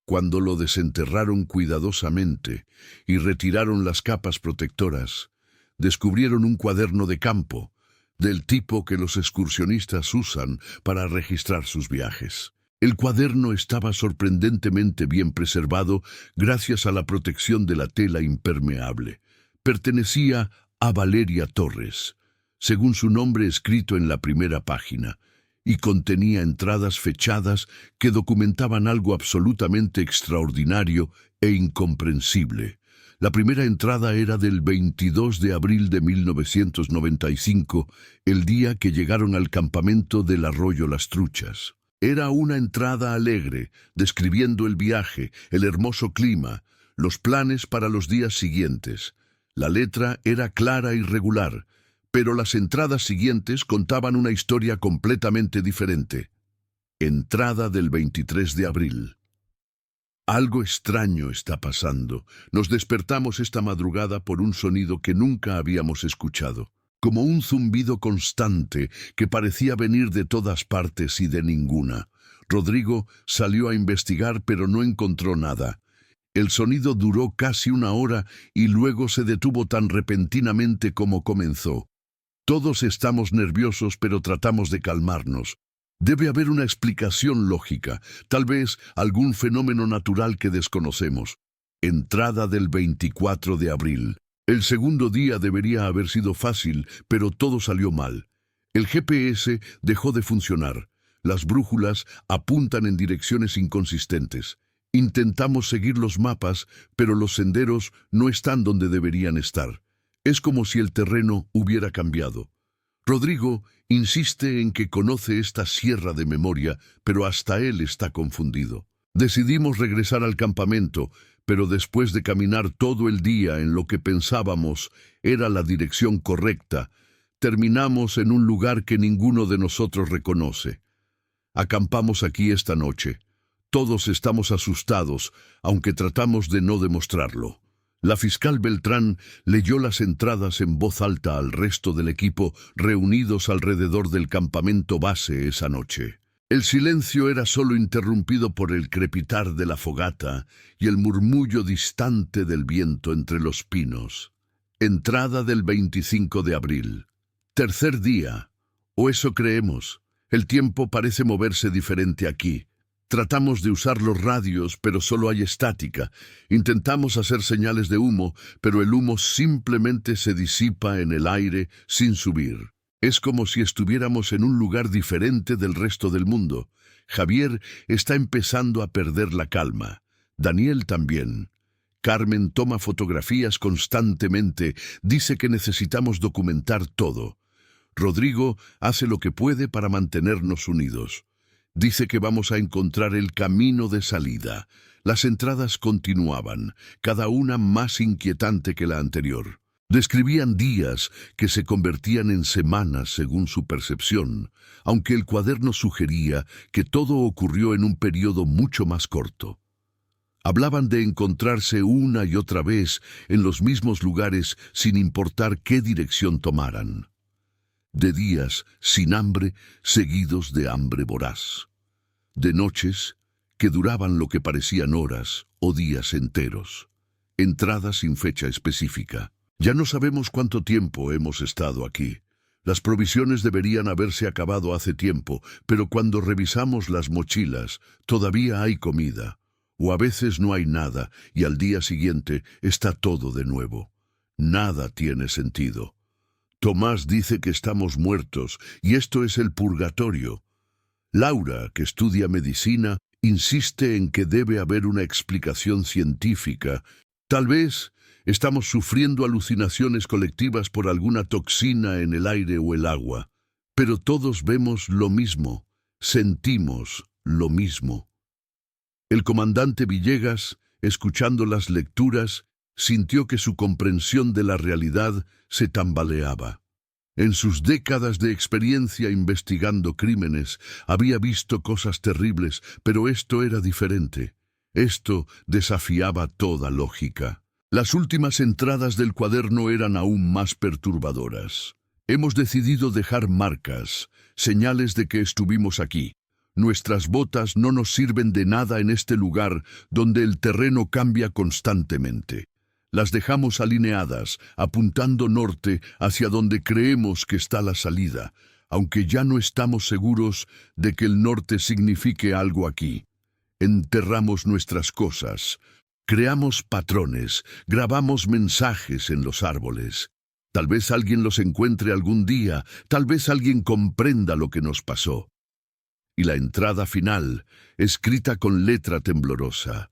[SPEAKER 1] Cuando lo desenterraron cuidadosamente y retiraron las capas protectoras, descubrieron un cuaderno de campo, del tipo que los excursionistas usan para registrar sus viajes. El cuaderno estaba sorprendentemente bien preservado gracias a la protección de la tela impermeable. Pertenecía a Valeria Torres, según su nombre escrito en la primera página, y contenía entradas fechadas que documentaban algo absolutamente extraordinario e incomprensible. La primera entrada era del 22 de abril de 1995, el día que llegaron al campamento del Arroyo Las Truchas. Era una entrada alegre, describiendo el viaje, el hermoso clima, los planes para los días siguientes. La letra era clara y regular, pero las entradas siguientes contaban una historia completamente diferente. Entrada del 23 de abril. Algo extraño está pasando. Nos despertamos esta madrugada por un sonido que nunca habíamos escuchado, como un zumbido constante que parecía venir de todas partes y de ninguna. Rodrigo salió a investigar, pero no encontró nada. El sonido duró casi 1 hora y luego se detuvo tan repentinamente como comenzó. Todos estamos nerviosos, pero tratamos de calmarnos. Debe haber una explicación lógica, tal vez algún fenómeno natural que desconocemos. Entrada del 24 de abril. El segundo día debería haber sido fácil, pero todo salió mal. El GPS dejó de funcionar. Las brújulas apuntan en direcciones inconsistentes. Intentamos seguir los mapas, pero los senderos no están donde deberían estar. Es como si el terreno hubiera cambiado. Rodrigo insiste en que conoce esta sierra de memoria, pero hasta él está confundido. Decidimos regresar al campamento, pero después de caminar todo el día en lo que pensábamos era la dirección correcta, terminamos en un lugar que ninguno de nosotros reconoce. Acampamos aquí esta noche. Todos estamos asustados, aunque tratamos de no demostrarlo. La fiscal Beltrán leyó las entradas en voz alta al resto del equipo reunidos alrededor del campamento base esa noche. El silencio era solo interrumpido por el crepitar de la fogata y el murmullo distante del viento entre los pinos. Entrada del 25 de abril. Tercer día. O eso creemos. El tiempo parece moverse diferente aquí. Tratamos de usar los radios, pero solo hay estática. Intentamos hacer señales de humo, pero el humo simplemente se disipa en el aire sin subir. Es como si estuviéramos en un lugar diferente del resto del mundo. Javier está empezando a perder la calma. Daniel también. Carmen toma fotografías constantemente. Dice que necesitamos documentar todo. Rodrigo hace lo que puede para mantenernos unidos. Dice que vamos a encontrar el camino de salida. Las entradas continuaban, cada una más inquietante que la anterior. Describían días que se convertían en semanas según su percepción, aunque el cuaderno sugería que todo ocurrió en un periodo mucho más corto. Hablaban de encontrarse una y otra vez en los mismos lugares sin importar qué dirección tomaran. De días sin hambre seguidos de hambre voraz. De noches que duraban lo que parecían horas o días enteros. Entradas sin fecha específica. Ya no sabemos cuánto tiempo hemos estado aquí. Las provisiones deberían haberse acabado hace tiempo, pero cuando revisamos las mochilas, todavía hay comida. O a veces no hay nada, y al día siguiente está todo de nuevo. Nada tiene sentido. Tomás dice que estamos muertos, y esto es el purgatorio. Laura, que estudia medicina, insiste en que debe haber una explicación científica. Tal vez estamos sufriendo alucinaciones colectivas por alguna toxina en el aire o el agua, pero todos vemos lo mismo, sentimos lo mismo. El comandante Villegas, escuchando las lecturas, sintió que su comprensión de la realidad se tambaleaba. En sus décadas de experiencia investigando crímenes, había visto cosas terribles, pero esto era diferente. Esto desafiaba toda lógica. Las últimas entradas del cuaderno eran aún más perturbadoras. Hemos decidido dejar marcas, señales de que estuvimos aquí. Nuestras botas no nos sirven de nada en este lugar donde el terreno cambia constantemente. Las dejamos alineadas, apuntando norte hacia donde creemos que está la salida, aunque ya no estamos seguros de que el norte signifique algo aquí. Enterramos nuestras cosas, creamos patrones, grabamos mensajes en los árboles. Tal vez alguien los encuentre algún día, tal vez alguien comprenda lo que nos pasó. Y la entrada final, escrita con letra temblorosa.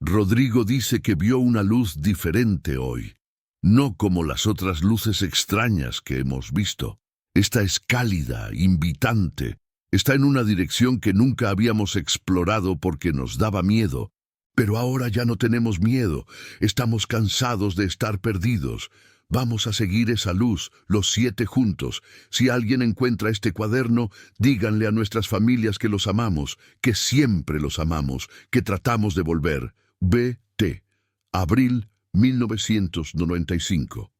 [SPEAKER 1] Rodrigo dice que vio una luz diferente hoy, no como las otras luces extrañas que hemos visto. Esta es cálida, invitante, está en una dirección que nunca habíamos explorado porque nos daba miedo. Pero ahora ya no tenemos miedo, estamos cansados de estar perdidos. Vamos a seguir esa luz, los 7 juntos. Si alguien encuentra este cuaderno, díganle a nuestras familias que los amamos, que siempre los amamos, que tratamos de volver. B.T. Abril 1995.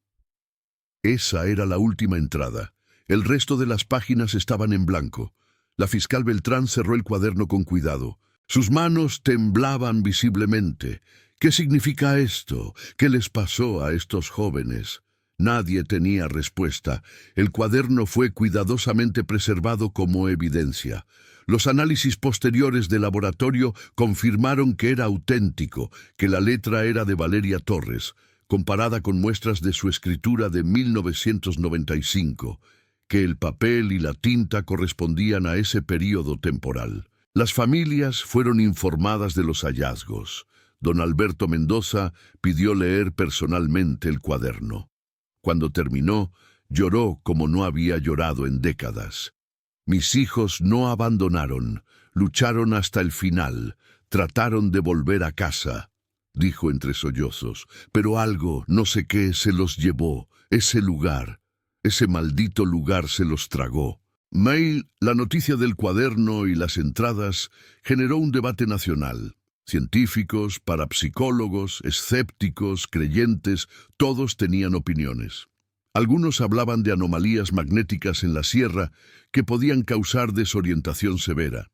[SPEAKER 1] Esa era la última entrada. El resto de las páginas estaban en blanco. La fiscal Beltrán cerró el cuaderno con cuidado. Sus manos temblaban visiblemente. ¿Qué significa esto? ¿Qué les pasó a estos jóvenes? Nadie tenía respuesta. El cuaderno fue cuidadosamente preservado como evidencia. Los análisis posteriores de laboratorio confirmaron que era auténtico, que la letra era de Valeria Torres, comparada con muestras de su escritura de 1995, que el papel y la tinta correspondían a ese período temporal. Las familias fueron informadas de los hallazgos. Don Alberto Mendoza pidió leer personalmente el cuaderno. Cuando terminó, lloró como no había llorado en décadas. Mis hijos no abandonaron, lucharon hasta el final, trataron de volver a casa, dijo entre sollozos, pero algo, no sé qué, se los llevó, ese lugar, ese maldito lugar se los tragó. Mail, la noticia del cuaderno y las entradas generó un debate nacional. Científicos, parapsicólogos, escépticos, creyentes, todos tenían opiniones. Algunos hablaban de anomalías magnéticas en la sierra que podían causar desorientación severa.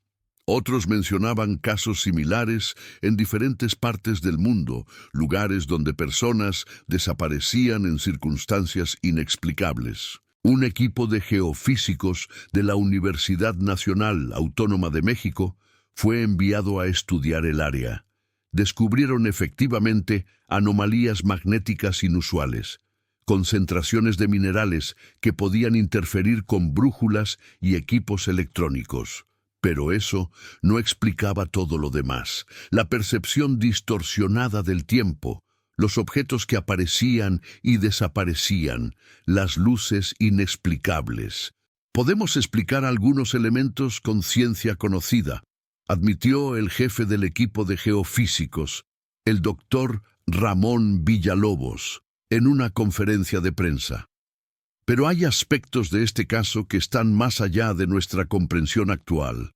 [SPEAKER 1] Otros mencionaban casos similares en diferentes partes del mundo, lugares donde personas desaparecían en circunstancias inexplicables. Un equipo de geofísicos de la Universidad Nacional Autónoma de México fue enviado a estudiar el área. Descubrieron efectivamente anomalías magnéticas inusuales, concentraciones de minerales que podían interferir con brújulas y equipos electrónicos. Pero eso no explicaba todo lo demás. La percepción distorsionada del tiempo, los objetos que aparecían y desaparecían, las luces inexplicables. Podemos explicar algunos elementos con ciencia conocida, admitió el jefe del equipo de geofísicos, el doctor Ramón Villalobos. en una conferencia de prensa. Pero hay aspectos de este caso que están más allá de nuestra comprensión actual.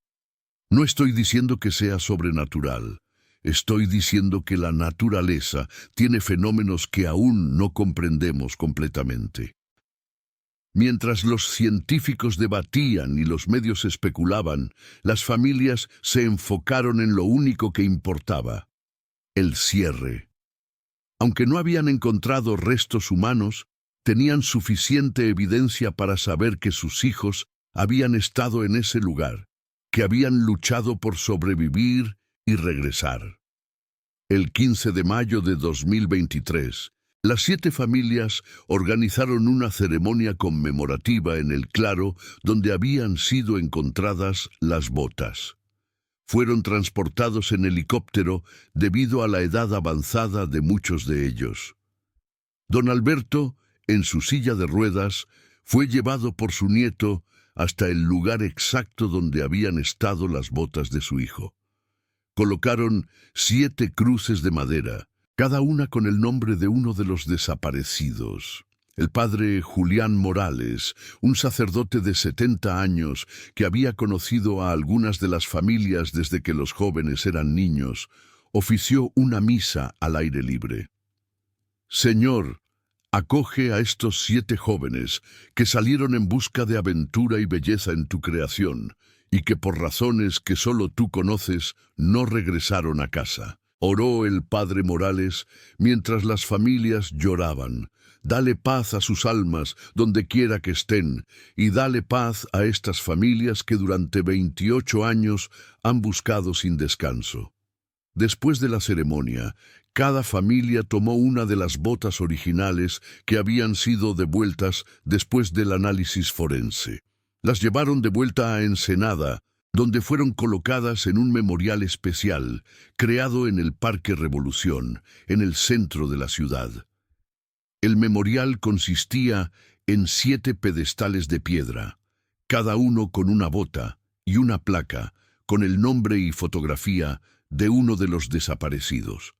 [SPEAKER 1] No estoy diciendo que sea sobrenatural. Estoy diciendo que la naturaleza tiene fenómenos que aún no comprendemos completamente. Mientras los científicos debatían y los medios especulaban, las familias se enfocaron en lo único que importaba: el cierre. Aunque no habían encontrado restos humanos, tenían suficiente evidencia para saber que sus hijos habían estado en ese lugar, que habían luchado por sobrevivir y regresar. El 15 de mayo de 2023, las 7 familias organizaron una ceremonia conmemorativa en el claro donde habían sido encontradas las botas. Fueron transportados en helicóptero debido a la edad avanzada de muchos de ellos. Don Alberto, en su silla de ruedas, fue llevado por su nieto hasta el lugar exacto donde habían estado las botas de su hijo. Colocaron 7 cruces de madera, cada una con el nombre de uno de los desaparecidos. El padre Julián Morales, un sacerdote de 70 años que había conocido a algunas de las familias desde que los jóvenes eran niños, ofició una misa al aire libre. Señor, acoge a estos 7 jóvenes que salieron en busca de aventura y belleza en tu creación, y que por razones que solo tú conoces no regresaron a casa. Oró el padre Morales mientras las familias lloraban. Dale paz a sus almas donde quiera que estén, y dale paz a estas familias que durante 28 años han buscado sin descanso. Después de la ceremonia, cada familia tomó una de las botas originales que habían sido devueltas después del análisis forense. Las llevaron de vuelta a Ensenada, donde fueron colocadas en un memorial especial, creado en el Parque Revolución, en el centro de la ciudad. El memorial consistía en 7 pedestales de piedra, cada uno con una bota y una placa, con el nombre y fotografía de uno de los desaparecidos.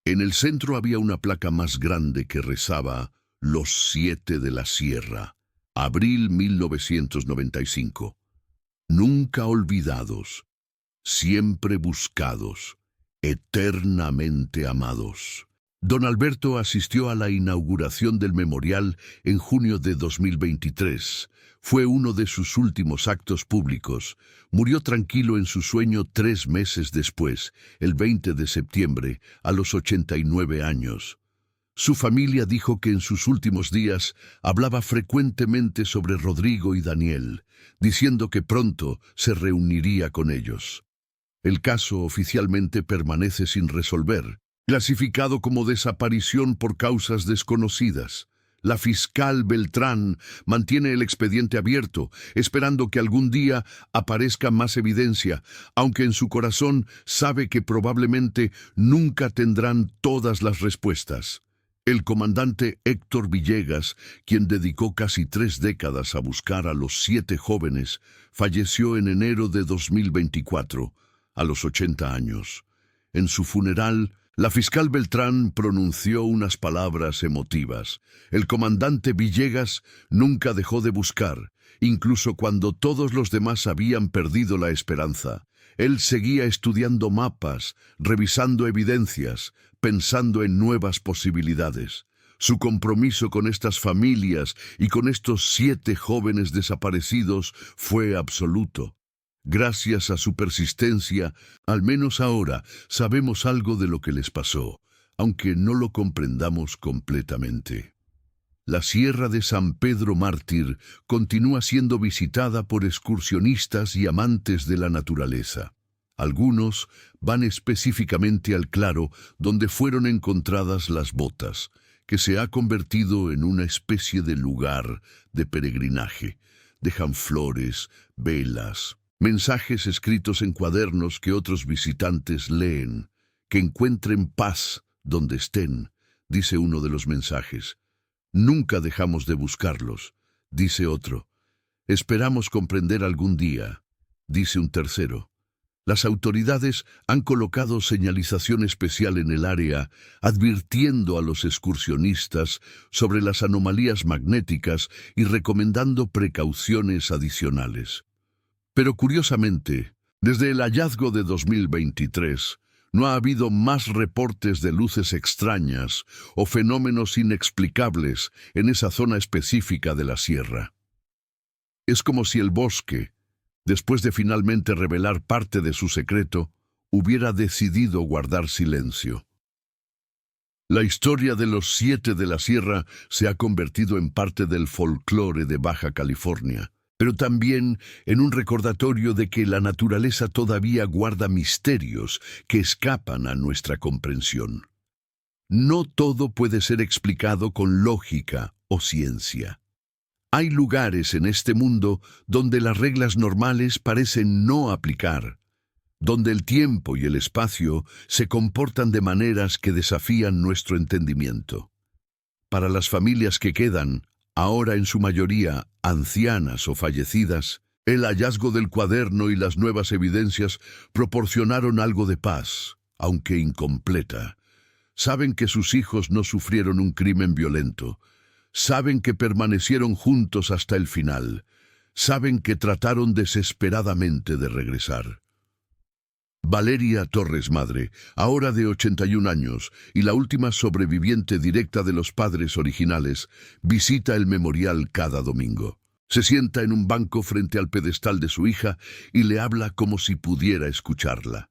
[SPEAKER 1] En el centro había una placa más grande que rezaba: Los 7 de la Sierra, abril 1995. Nunca olvidados, siempre buscados, eternamente amados. Don Alberto asistió a la inauguración del memorial en junio de 2023. Fue uno de sus últimos actos públicos. Murió tranquilo en su sueño 3 meses después, el 20 de septiembre, a los 89 años. Su familia dijo que en sus últimos días hablaba frecuentemente sobre Rodrigo y Daniel, diciendo que pronto se reuniría con ellos. El caso oficialmente permanece sin resolver, clasificado como desaparición por causas desconocidas. La fiscal Beltrán mantiene el expediente abierto, esperando que algún día aparezca más evidencia, aunque en su corazón sabe que probablemente nunca tendrán todas las respuestas. El comandante Héctor Villegas, quien dedicó casi 3 décadas a buscar a los 7 jóvenes, falleció en enero de 2024, a los 80 años. En su funeral, la fiscal Beltrán pronunció unas palabras emotivas. El comandante Villegas nunca dejó de buscar, incluso cuando todos los demás habían perdido la esperanza. Él seguía estudiando mapas, revisando evidencias, pensando en nuevas posibilidades. Su compromiso con estas familias y con estos 7 jóvenes desaparecidos fue absoluto. Gracias a su persistencia, al menos ahora sabemos algo de lo que les pasó, aunque no lo comprendamos completamente. La Sierra de San Pedro Mártir continúa siendo visitada por excursionistas y amantes de la naturaleza. Algunos van específicamente al claro donde fueron encontradas las botas, que se ha convertido en una especie de lugar de peregrinaje. Dejan flores, velas, mensajes escritos en cuadernos que otros visitantes leen. Que encuentren paz donde estén, dice uno de los mensajes. Nunca dejamos de buscarlos, dice otro. Esperamos comprender algún día, dice un tercero. Las autoridades han colocado señalización especial en el área, advirtiendo a los excursionistas sobre las anomalías magnéticas y recomendando precauciones adicionales. Pero curiosamente, desde el hallazgo de 2023, no ha habido más reportes de luces extrañas o fenómenos inexplicables en esa zona específica de la sierra. Es como si el bosque, después de finalmente revelar parte de su secreto, hubiera decidido guardar silencio. La historia de los 7 de la Sierra se ha convertido en parte del folclore de Baja California, pero también en un recordatorio de que la naturaleza todavía guarda misterios que escapan a nuestra comprensión. No todo puede ser explicado con lógica o ciencia. Hay lugares en este mundo donde las reglas normales parecen no aplicar, donde el tiempo y el espacio se comportan de maneras que desafían nuestro entendimiento. Para las familias que quedan, ahora en su mayoría ancianas o fallecidas, el hallazgo del cuaderno y las nuevas evidencias proporcionaron algo de paz, aunque incompleta. Saben que sus hijos no sufrieron un crimen violento. Saben que permanecieron juntos hasta el final. Saben que trataron desesperadamente de regresar. Valeria Torres Madre, ahora de 81 años y la última sobreviviente directa de los padres originales, visita el memorial cada domingo. Se sienta en un banco frente al pedestal de su hija y le habla como si pudiera escucharla.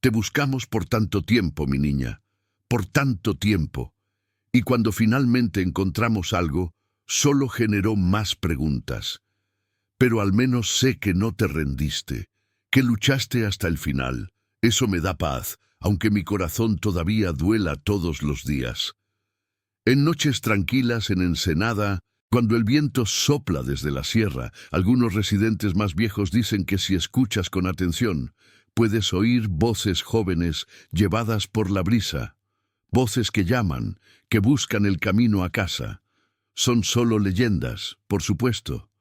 [SPEAKER 1] Te buscamos por tanto tiempo, mi niña, por tanto tiempo. Y cuando finalmente encontramos algo, solo generó más preguntas. Pero al menos sé que no te rendiste, que luchaste hasta el final. Eso me da paz, aunque mi corazón todavía duela todos los días. En noches tranquilas en Ensenada, cuando el viento sopla desde la sierra, algunos residentes más viejos dicen que si escuchas con atención, puedes oír voces jóvenes llevadas por la brisa. Voces que llaman, que buscan el camino a casa. Son solo leyendas, por supuesto.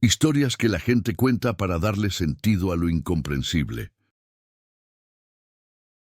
[SPEAKER 1] Historias que la gente cuenta para darle sentido a lo incomprensible.